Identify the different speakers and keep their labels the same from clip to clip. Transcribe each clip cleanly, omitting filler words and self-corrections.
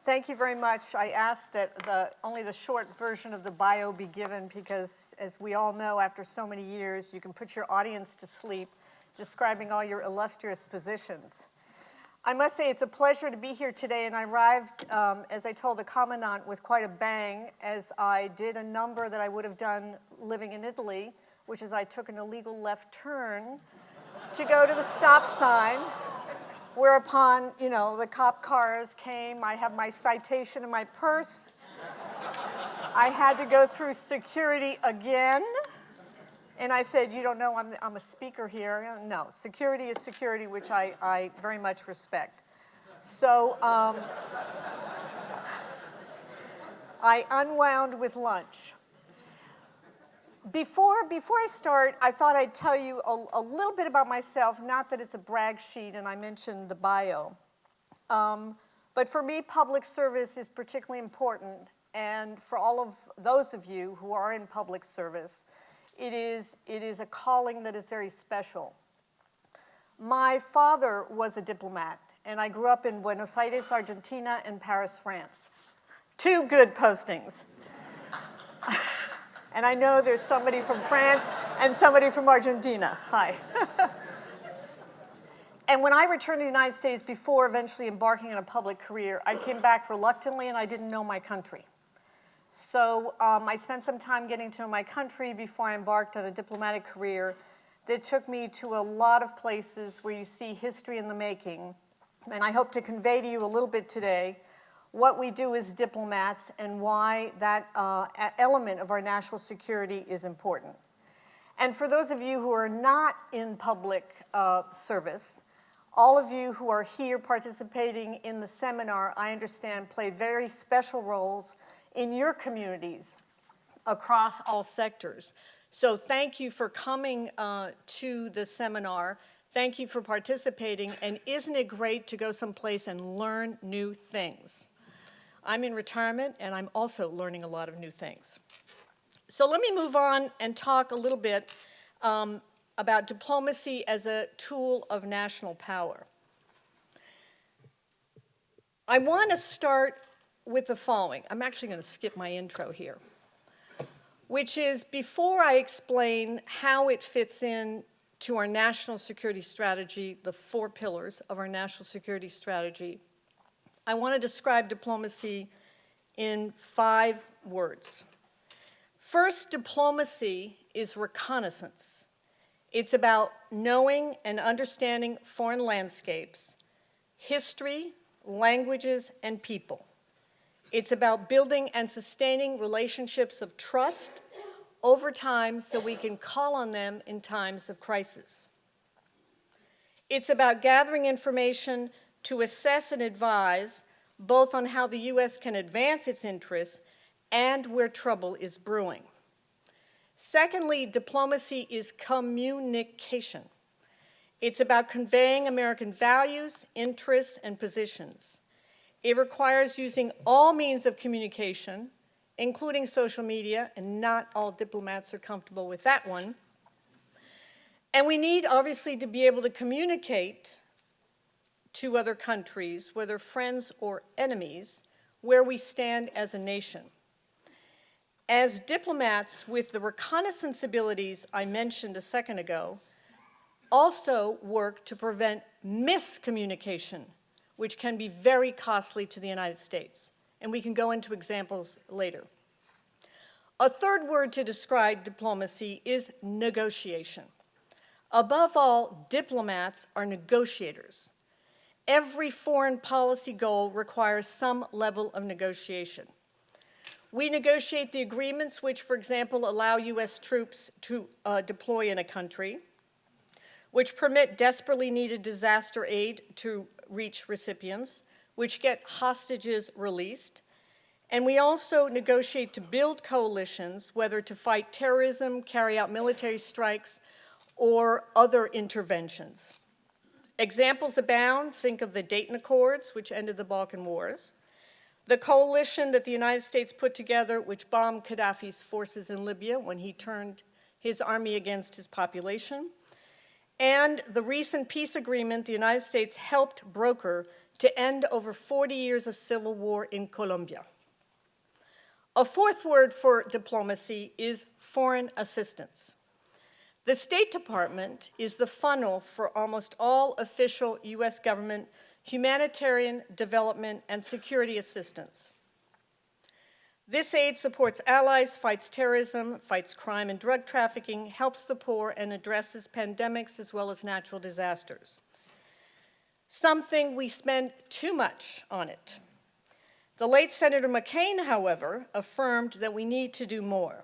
Speaker 1: thank you very much. I asked that only the short version of the bio be given because, as we all know, after so many years, you can put your audience to sleep describing all your illustrious positions. I must say it's a pleasure to be here today, and I arrived, as I told the Commandant, with quite a bang, as I did a number that I would have done living in Italy, which is I took an illegal left turn to go to the stop sign, whereupon, you know, the cop cars came. I have my citation in my purse. I had to go through security again. And I said, you don't know I'm a speaker here. No, security is security, which I very much respect. So I unwound with lunch. Before I start, I thought I'd tell you a little bit about myself, not that it's a brag sheet and I mentioned the bio. But for me, public service is particularly important. And for all of those of you who are in public service, it is a calling that is very special. My father was a diplomat, and I grew up in Buenos Aires, Argentina, and Paris, France. Two good postings. And I know there's somebody from France and somebody from Argentina. Hi. And when I returned to the United States before eventually embarking on a public career, I came back reluctantly and I didn't know my country. So I spent some time getting to know my country before I embarked on a diplomatic career that took me to a lot of places where you see history in the making. And I hope to convey to you a little bit today what we do as diplomats and why that element of our national security is important. And for those of you who are not in public service, all of you who are here participating in the seminar, I understand, play very special roles in your communities across all sectors. So thank you for coming to the seminar. Thank you for participating. And isn't it great to go someplace and learn new things? I'm in retirement, and I'm also learning a lot of new things. So let me move on and talk a little bit about diplomacy as a tool of national power. I want to start with the following. I'm actually going to skip my intro here, which is before I explain how it fits in to our national security strategy, the 4 pillars of our national security strategy, I want to describe diplomacy in 5 words. First, diplomacy is reconnaissance. It's about knowing and understanding foreign landscapes, history, languages, and people. It's about building and sustaining relationships of trust over time so we can call on them in times of crisis. It's about gathering information to assess and advise both on how the U.S. can advance its interests and where trouble is brewing. Secondly, diplomacy is communication. It's about conveying American values, interests, and positions. It requires using all means of communication, including social media, and not all diplomats are comfortable with that one. And we need, obviously, to be able to communicate to other countries, whether friends or enemies, where we stand as a nation. As diplomats with the reconnaissance abilities I mentioned a second ago, also work to prevent miscommunication, which can be very costly to the United States. And we can go into examples later. A third word to describe diplomacy is negotiation. Above all, diplomats are negotiators. Every foreign policy goal requires some level of negotiation. We negotiate the agreements which, for example, allow U.S. troops to deploy in a country, which permit desperately needed disaster aid to reach recipients, which get hostages released. And we also negotiate to build coalitions, whether to fight terrorism, carry out military strikes, or other interventions. Examples abound. Think of the Dayton Accords, which ended the Balkan Wars, the coalition that the United States put together, which bombed Gaddafi's forces in Libya when he turned his army against his population, and the recent peace agreement the United States helped broker to end over 40 years of civil war in Colombia. A fourth word for diplomacy is foreign assistance. The State Department is the funnel for almost all official U.S. government humanitarian development and security assistance. This aid supports allies, fights terrorism, fights crime and drug trafficking, helps the poor, and addresses pandemics as well as natural disasters. Some think we spend too much on it. The late Senator McCain, however, affirmed that we need to do more.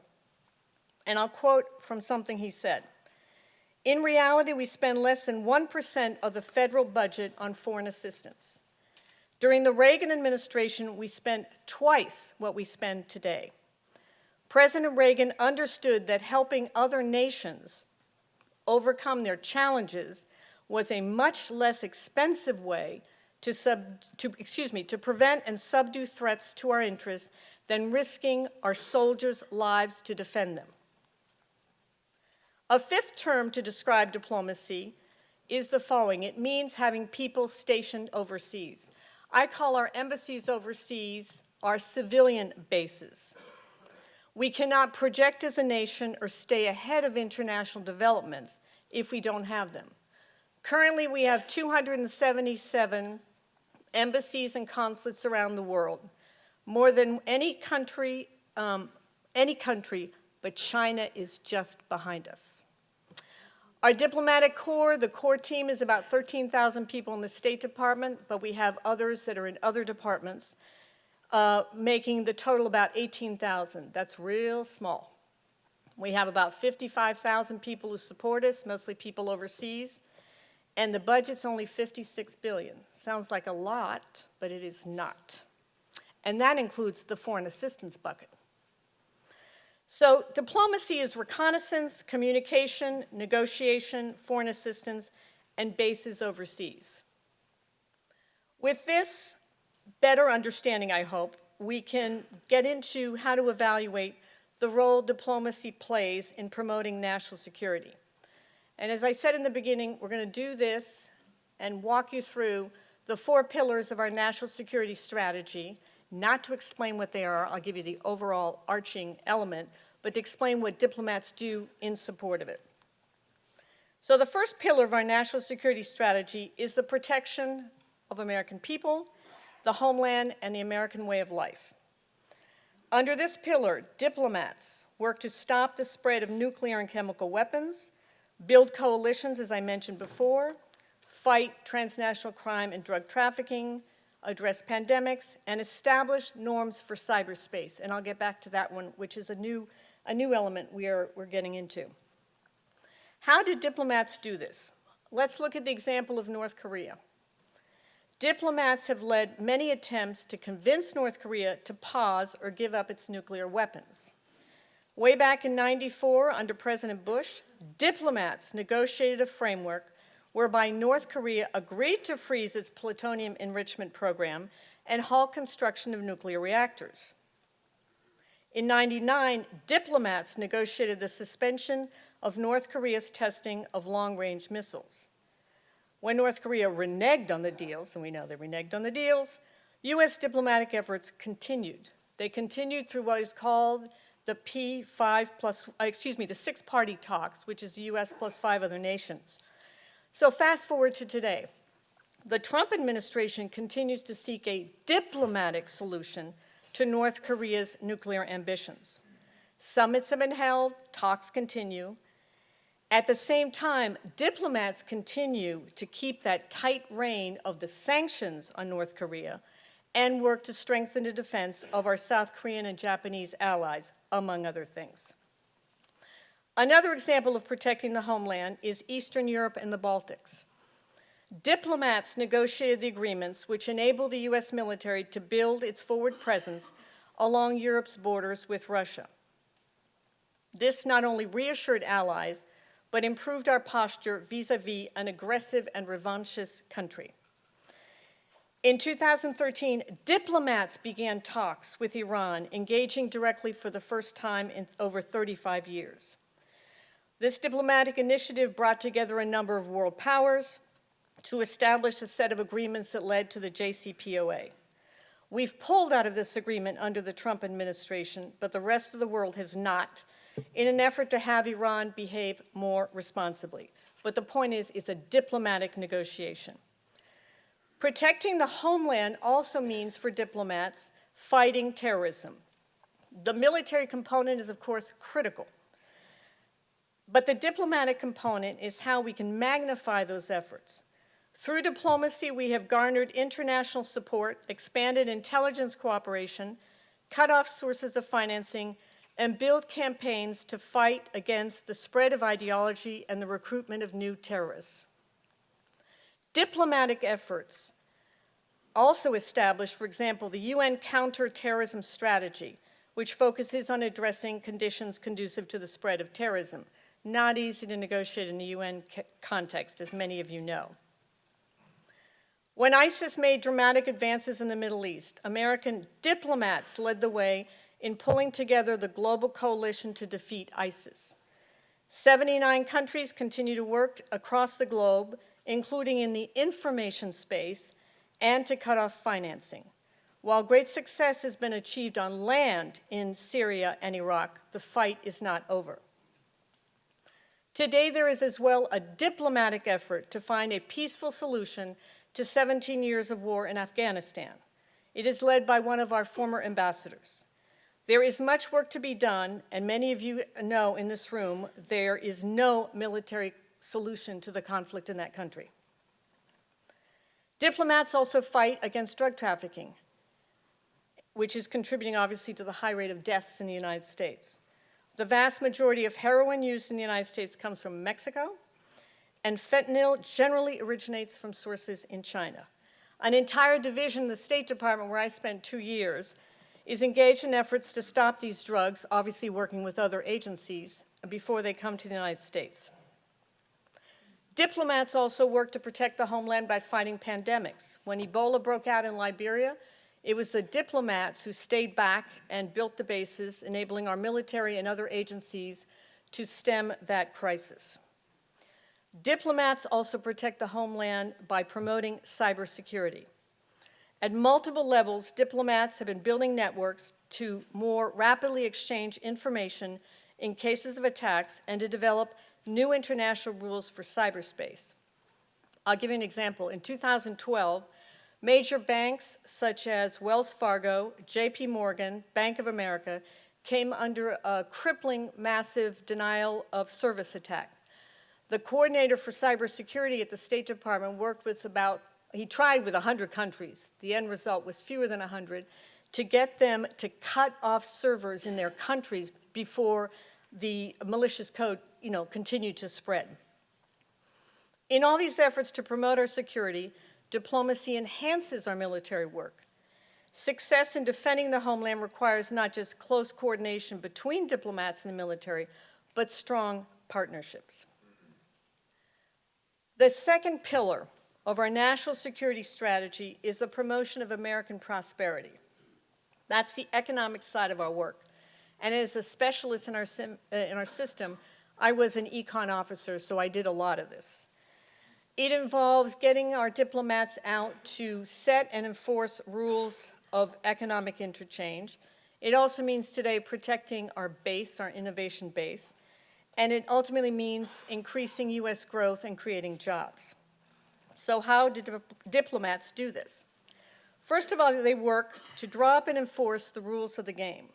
Speaker 1: And I'll quote from something he said. In reality, we spend less than 1% of the federal budget on foreign assistance. During the Reagan administration, we spent twice what we spend today. President Reagan understood that helping other nations overcome their challenges was a much less expensive way to prevent and subdue threats to our interests than risking our soldiers' lives to defend them. A fifth term to describe diplomacy is the following. It means having people stationed overseas. I call our embassies overseas our civilian bases. We cannot project as a nation or stay ahead of international developments if we don't have them. Currently, we have 277 embassies and consulates around the world, more than any country, but China is just behind us. Our diplomatic corps, the core team, is about 13,000 people in the State Department, but we have others that are in other departments, making the total about 18,000. That's real small. We have about 55,000 people who support us, mostly people overseas, and the budget's only $56 billion. Sounds like a lot, but it is not. And that includes the foreign assistance bucket. So diplomacy is reconnaissance, communication, negotiation, foreign assistance, and bases overseas. With this better understanding, I hope, we can get into how to evaluate the role diplomacy plays in promoting national security. And as I said in the beginning, we're going to do this and walk you through the 4 pillars of our national security strategy, not to explain what they are. I'll give you the overall arching element, but to explain what diplomats do in support of it. So the first pillar of our national security strategy is the protection of American people, the homeland, and the American way of life. Under this pillar, diplomats work to stop the spread of nuclear and chemical weapons, build coalitions, as I mentioned before, fight transnational crime and drug trafficking, address pandemics, and establish norms for cyberspace. And I'll get back to that one, which is a new element we're getting into. How do diplomats do this? Let's look at the example of North Korea. Diplomats have led many attempts to convince North Korea to pause or give up its nuclear weapons. Way back in '94, under President Bush, diplomats negotiated a framework whereby North Korea agreed to freeze its plutonium enrichment program and halt construction of nuclear reactors. In '99, diplomats negotiated the suspension of North Korea's testing of long-range missiles. When North Korea reneged on the deals, and we know they reneged on the deals, U.S. diplomatic efforts continued. They continued through what is called the the six-party talks, which is the U.S. plus 5 other nations. So fast forward to today. The Trump administration continues to seek a diplomatic solution to North Korea's nuclear ambitions. Summits have been held, talks continue. At the same time, diplomats continue to keep that tight rein of the sanctions on North Korea and work to strengthen the defense of our South Korean and Japanese allies, among other things. Another example of protecting the homeland is Eastern Europe and the Baltics. Diplomats negotiated the agreements which enable the U.S. military to build its forward presence along Europe's borders with Russia. This not only reassured allies, but improved our posture vis-à-vis an aggressive and revanchist country. In 2013, diplomats began talks with Iran, engaging directly for the first time in over 35 years. This diplomatic initiative brought together a number of world powers to establish a set of agreements that led to the JCPOA. We've pulled out of this agreement under the Trump administration, but the rest of the world has not, in an effort to have Iran behave more responsibly. But the point is, it's a diplomatic negotiation. Protecting the homeland also means, for diplomats, fighting terrorism. The military component is, of course, critical. But the diplomatic component is how we can magnify those efforts. Through diplomacy, we have garnered international support, expanded intelligence cooperation, cut off sources of financing, and built campaigns to fight against the spread of ideology and the recruitment of new terrorists. Diplomatic efforts also establish, for example, the UN counterterrorism strategy, which focuses on addressing conditions conducive to the spread of terrorism. Not easy to negotiate in the UN context, as many of you know. When ISIS made dramatic advances in the Middle East, American diplomats led the way in pulling together the global coalition to defeat ISIS. 79 countries continue to work across the globe, including in the information space, and to cut off financing. While great success has been achieved on land in Syria and Iraq, the fight is not over. Today, there is as well a diplomatic effort to find a peaceful solution to 17 years of war in Afghanistan. It is led by one of our former ambassadors. There is much work to be done, and many of you know in this room, there is no military solution to the conflict in that country. Diplomats also fight against drug trafficking, which is contributing obviously to the high rate of deaths in the United States. The vast majority of heroin used in the United States comes from Mexico, and fentanyl generally originates from sources in China. An entire division in the State Department, where I spent 2 years, is engaged in efforts to stop these drugs, obviously working with other agencies, before they come to the United States. Diplomats also work to protect the homeland by fighting pandemics. When Ebola broke out in Liberia, it was the diplomats who stayed back and built the bases, enabling our military and other agencies to stem that crisis. Diplomats also protect the homeland by promoting cybersecurity. At multiple levels, diplomats have been building networks to more rapidly exchange information in cases of attacks and to develop new international rules for cyberspace. I'll give you an example. In 2012, major banks such as Wells Fargo, JP Morgan, Bank of America came under a crippling, massive denial of service attack. The coordinator for cybersecurity at the State Department worked with he tried with 100 countries. The end result was fewer than 100, to get them to cut off servers in their countries before the malicious code, continued to spread. In all these efforts to promote our security, diplomacy enhances our military work. Success in defending the homeland requires not just close coordination between diplomats and the military, but strong partnerships. The second pillar of our national security strategy is the promotion of American prosperity. That's the economic side of our work. And as a specialist in our system, I was an econ officer, so I did a lot of this. It involves getting our diplomats out to set and enforce rules of economic interchange. It also means today protecting our base, our innovation base, and it ultimately means increasing U.S. growth and creating jobs. So how do diplomats do this? First of all, they work to draw up and enforce the rules of the game.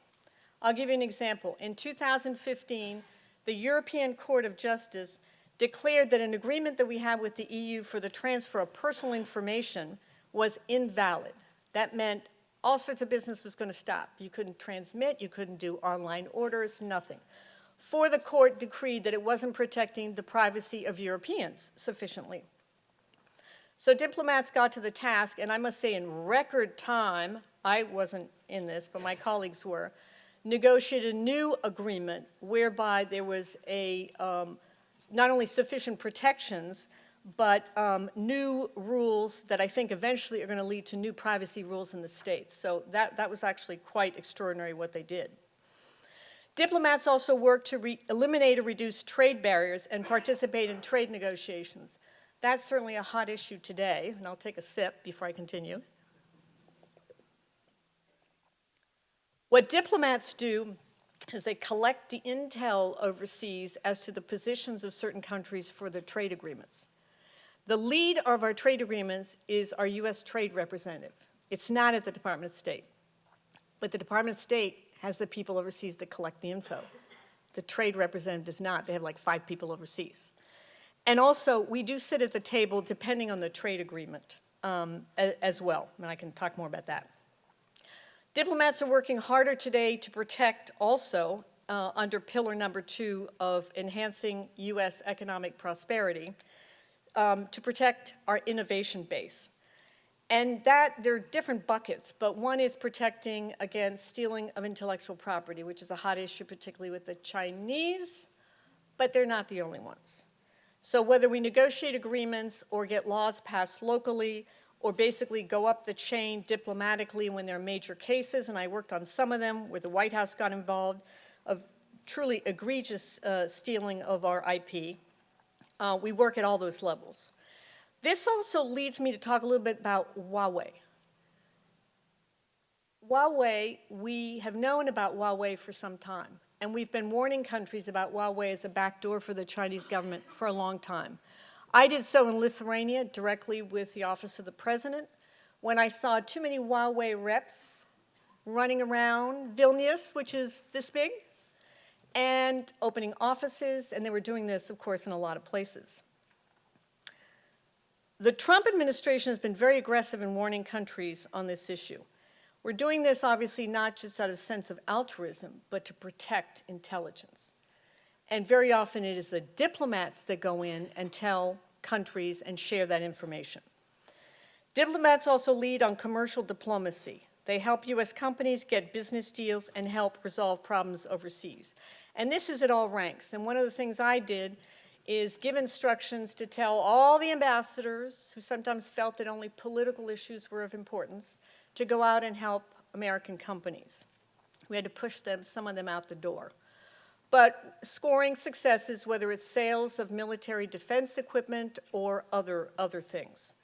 Speaker 1: I'll give you an example. In 2015, the European Court of Justice declared that an agreement that we have with the EU for the transfer of personal information was invalid. That meant all sorts of business was going to stop. You couldn't transmit, you couldn't do online orders, nothing. For the court decreed that it wasn't protecting the privacy of Europeans sufficiently. So diplomats got to the task, and I must say in record time, I wasn't in this, but my colleagues were, negotiated a new agreement whereby there was not only sufficient protections, but new rules that I think eventually are going to lead to new privacy rules in the States. So that was actually quite extraordinary what they did. Diplomats also work to eliminate or reduce trade barriers and participate in trade negotiations. That's certainly a hot issue today, and I'll take a sip before I continue. What diplomats do is they collect the intel overseas as to the positions of certain countries for the trade agreements. The lead of our trade agreements is our US Trade Representative. It's not at the Department of State. But the Department of State has the people overseas that collect the info. The Trade Representative does not. They have like 5 people overseas. And also, we do sit at the table depending on the trade agreement as well. And I can talk more about that. Diplomats are working harder today to protect also under pillar number 2 of enhancing US economic prosperity, to protect our innovation base. And that, there are different buckets, but one is protecting against stealing of intellectual property, which is a hot issue, particularly with the Chinese, but they're not the only ones. So whether we negotiate agreements or get laws passed locally, or basically go up the chain diplomatically when there are major cases, and I worked on some of them where the White House got involved, of truly egregious stealing of our IP, we work at all those levels. This also leads me to talk a little bit about Huawei. Huawei, we have known about Huawei for some time, and we've been warning countries about Huawei as a backdoor for the Chinese government for a long time. I did so in Lithuania directly with the Office of the President when I saw too many Huawei reps running around Vilnius, which is this big, and opening offices, and they were doing this, of course, in a lot of places. The Trump administration has been very aggressive in warning countries on this issue. We're doing this, obviously, not just out of a sense of altruism, but to protect intelligence. And very often it is the diplomats that go in and tell countries and share that information. Diplomats also lead on commercial diplomacy. They help US companies get business deals and help resolve problems overseas. And this is at all ranks. And one of the things I did is give instructions to tell all the ambassadors who sometimes felt that only political issues were of importance to go out and help American companies. We had to push them, some of them out the door. But scoring successes, whether it's sales of military defense equipment or other things.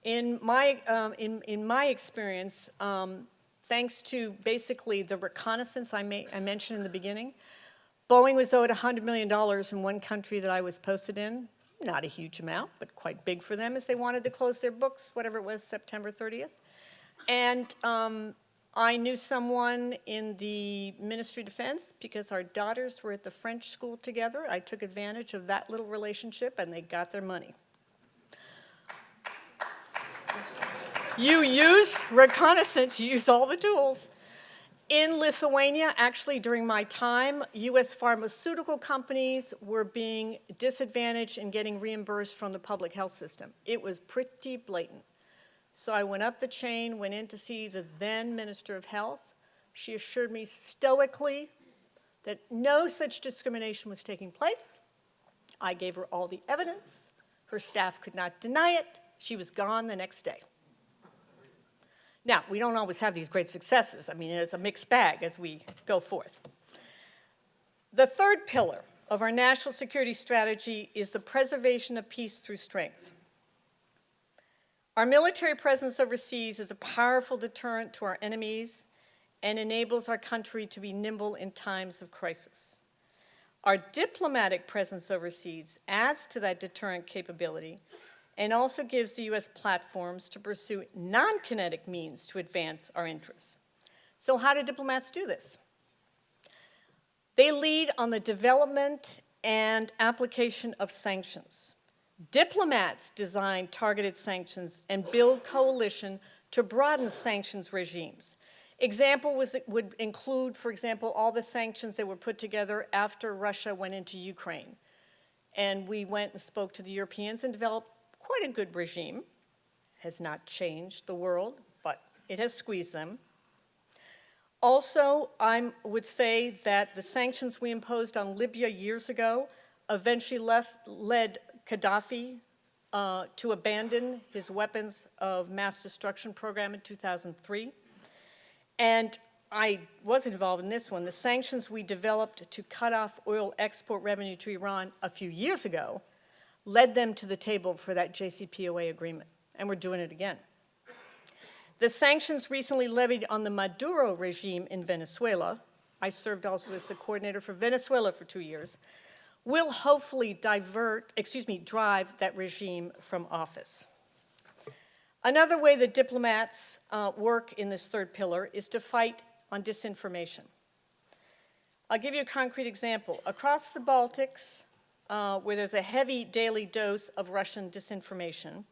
Speaker 1: In my experience, thanks to basically the reconnaissance I mentioned in the beginning, Boeing was owed $100 million in one country that I was posted in. Not a huge amount, but quite big for them, as they wanted to close their books, whatever it was, September 30th. And I knew someone in the Ministry of Defense because our daughters were at the French school together. I took advantage of that little relationship, and they got their money. You use reconnaissance, you use all the tools. In Lithuania, actually during my time, US pharmaceutical companies were being disadvantaged and getting reimbursed from the public health system. It was pretty blatant. So I went up the chain, went in to see the then Minister of Health. She assured me stoically that no such discrimination was taking place. I gave her all the evidence. Her staff could not deny it. She was gone the next day. Now, we don't always have these great successes. I mean, it's a mixed bag as we go forth. The third pillar of our national security strategy is the preservation of peace through strength. Our military presence overseas is a powerful deterrent to our enemies and enables our country to be nimble in times of crisis. Our diplomatic presence overseas adds to that deterrent capability and also gives the US platforms to pursue non-kinetic means to advance our interests. So how do diplomats do this? They lead on the development and application of sanctions. Diplomats design targeted sanctions and build coalition to broaden sanctions regimes. Example would include, for example, all the sanctions that were put together after Russia went into Ukraine. And we went and spoke to the Europeans and developed quite a good regime. Has not changed the world, but it has squeezed them. Also, I would say that the sanctions we imposed on Libya years ago eventually led Gaddafi to abandon his weapons of mass destruction program in 2003. And I was involved in this one. The sanctions we developed to cut off oil export revenue to Iran a few years ago led them to the table for that JCPOA agreement, and we're doing it again. The sanctions recently levied on the Maduro regime in Venezuela, I served also as the coordinator for Venezuela for 2 years, will hopefully drive that regime from office. Another way that diplomats work in this third pillar is to fight on disinformation. I'll give you a concrete example. Across the Baltics, where there's a heavy daily dose of Russian disinformation,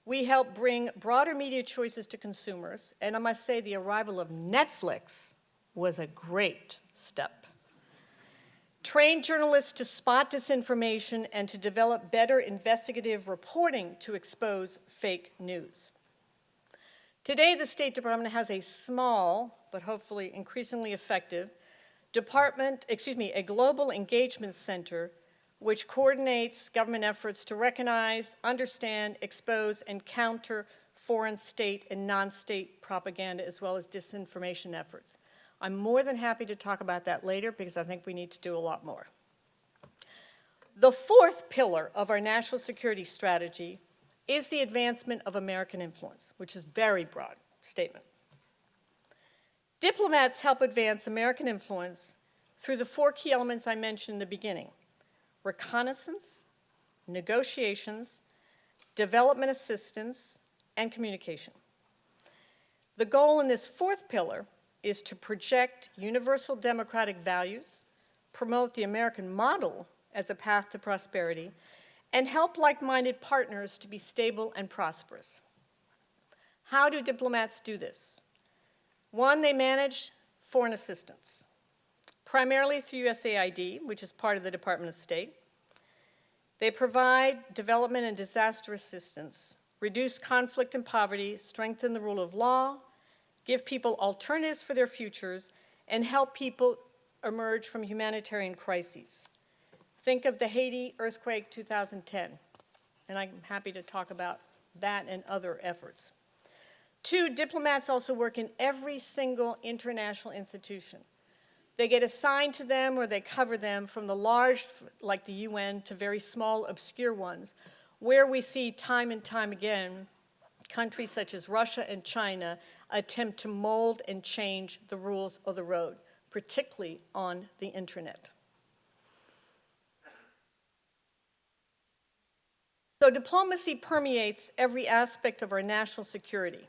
Speaker 1: we help bring broader media choices to consumers, and I must say the arrival of Netflix was a great step. Train journalists to spot disinformation and to develop better investigative reporting to expose fake news. Today, the State Department has a small, but hopefully increasingly effective, a global engagement center which coordinates government efforts to recognize, understand, expose, and counter foreign state and non-state propaganda, as well as disinformation efforts. I'm more than happy to talk about that later because I think we need to do a lot more. The fourth pillar of our national security strategy is the advancement of American influence, which is a very broad statement. Diplomats help advance American influence through the 4 key elements I mentioned in the beginning: reconnaissance, negotiations, development assistance, and communication. The goal in this fourth pillar is to project universal democratic values, promote the American model as a path to prosperity, and help like-minded partners to be stable and prosperous. How do diplomats do this? 1, they manage foreign assistance, primarily through USAID, which is part of the Department of State. They provide development and disaster assistance, reduce conflict and poverty, strengthen the rule of law, give people alternatives for their futures, and help people emerge from humanitarian crises. Think of the Haiti earthquake 2010, and I'm happy to talk about that and other efforts. 2, diplomats also work in every single international institution. They get assigned to them or they cover them, from the large, like the UN, to very small, obscure ones, where we see time and time again countries such as Russia and China attempt to mold and change the rules of the road, particularly on the internet. So diplomacy permeates every aspect of our national security.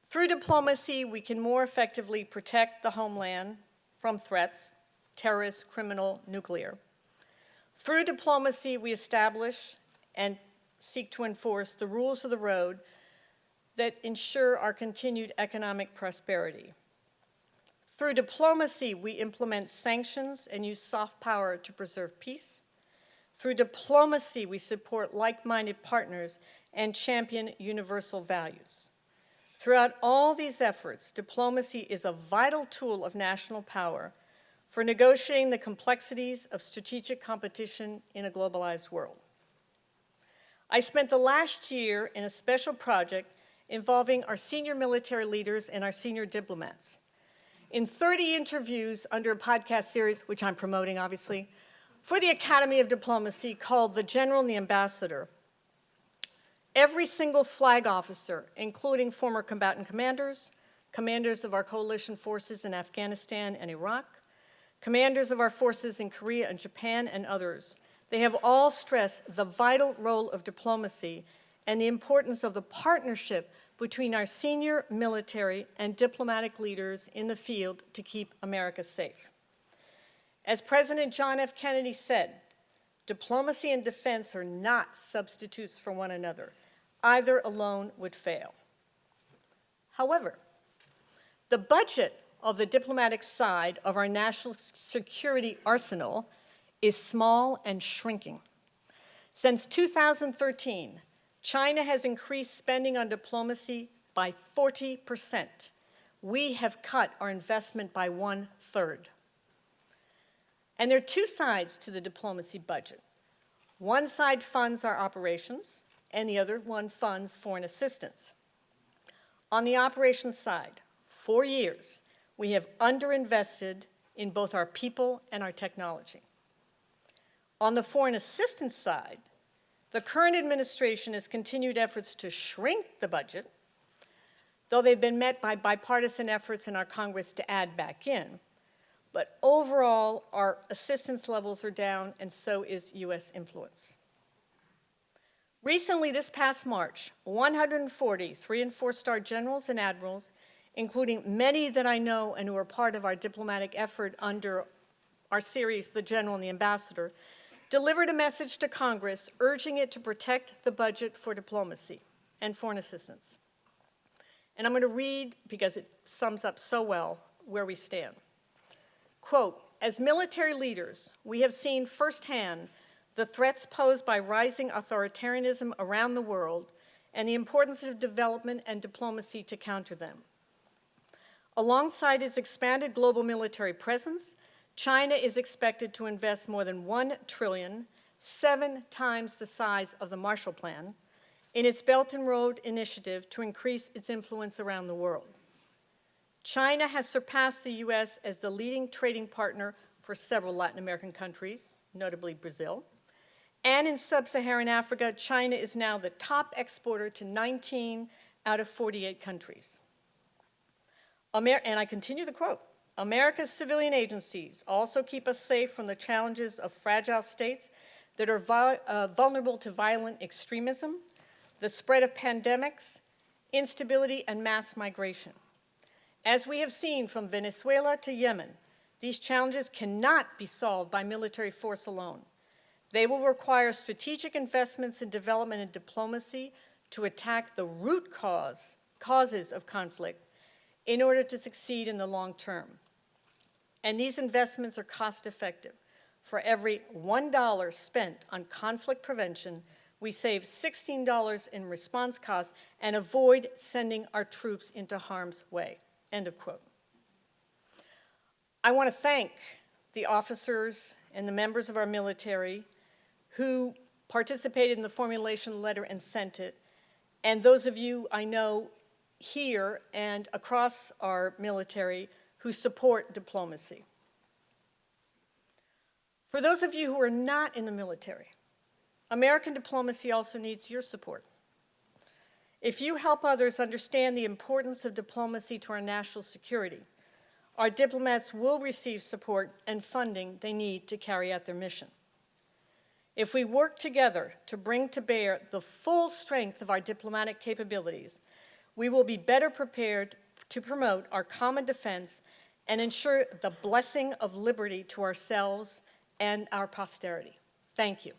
Speaker 1: Through diplomacy, we can more effectively protect the homeland from threats, terrorist, criminal, nuclear. Through diplomacy, we establish and seek to enforce the rules of the road that ensure our continued economic prosperity. Through diplomacy, we implement sanctions and use soft power to preserve peace. Through diplomacy, we support like-minded partners and champion universal values. Throughout all these efforts, diplomacy is a vital tool of national power for negotiating the complexities of strategic competition in a globalized world. I spent the last year in a special project involving our senior military leaders and our senior diplomats. In 30 interviews under a podcast series, which I'm promoting, obviously, for the Academy of Diplomacy called The General and the Ambassador, every single flag officer, including former combatant commanders, commanders of our coalition forces in Afghanistan and Iraq, commanders of our forces in Korea and Japan, and others, they have all stressed the vital role of diplomacy and the importance of the partnership between our senior military and diplomatic leaders in the field to keep America safe. As President John F. Kennedy said, diplomacy and defense are not substitutes for one another. Either alone would fail. However, the budget of the diplomatic side of our national security arsenal is small and shrinking. Since 2013, China has increased spending on diplomacy by 40%. We have cut our investment by 1/3. And there are 2 sides to the diplomacy budget. One side funds our operations, and the other one funds foreign assistance. On the operations side, for years, we have underinvested in both our people and our technology. On the foreign assistance side, the current administration has continued efforts to shrink the budget, though they've been met by bipartisan efforts in our Congress to add back in. But overall, our assistance levels are down, and so is U.S. influence. Recently, this past March, 140 3- and 4-star generals and admirals, including many that I know and who are part of our diplomatic effort under our series, The General and the Ambassador, delivered a message to Congress urging it to protect the budget for diplomacy and foreign assistance. And I'm going to read, because it sums up so well where we stand. Quote, as military leaders, we have seen firsthand the threats posed by rising authoritarianism around the world and the importance of development and diplomacy to counter them. Alongside its expanded global military presence, China is expected to invest more than $1 trillion, 7 times the size of the Marshall Plan, in its Belt and Road Initiative to increase its influence around the world. China has surpassed the U.S. as the leading trading partner for several Latin American countries, notably Brazil. And in sub-Saharan Africa, China is now the top exporter to 19 out of 48 countries. And I continue the quote. America's civilian agencies also keep us safe from the challenges of fragile states that are vulnerable to violent extremism, the spread of pandemics, instability, and mass migration. As we have seen from Venezuela to Yemen, these challenges cannot be solved by military force alone. They will require strategic investments in development and diplomacy to attack the root causes of conflict in order to succeed in the long term. And these investments are cost-effective. For every $1 spent on conflict prevention, we save $16 in response costs and avoid sending our troops into harm's way. End of quote. I want to thank the officers and the members of our military who participated in the formulation letter and sent it, and those of you I know here and across our military who support diplomacy. For those of you who are not in the military, American diplomacy also needs your support. If you help others understand the importance of diplomacy to our national security, our diplomats will receive support and funding they need to carry out their mission. If we work together to bring to bear the full strength of our diplomatic capabilities, we will be better prepared to promote our common defense and ensure the blessing of liberty to ourselves and our posterity. Thank you.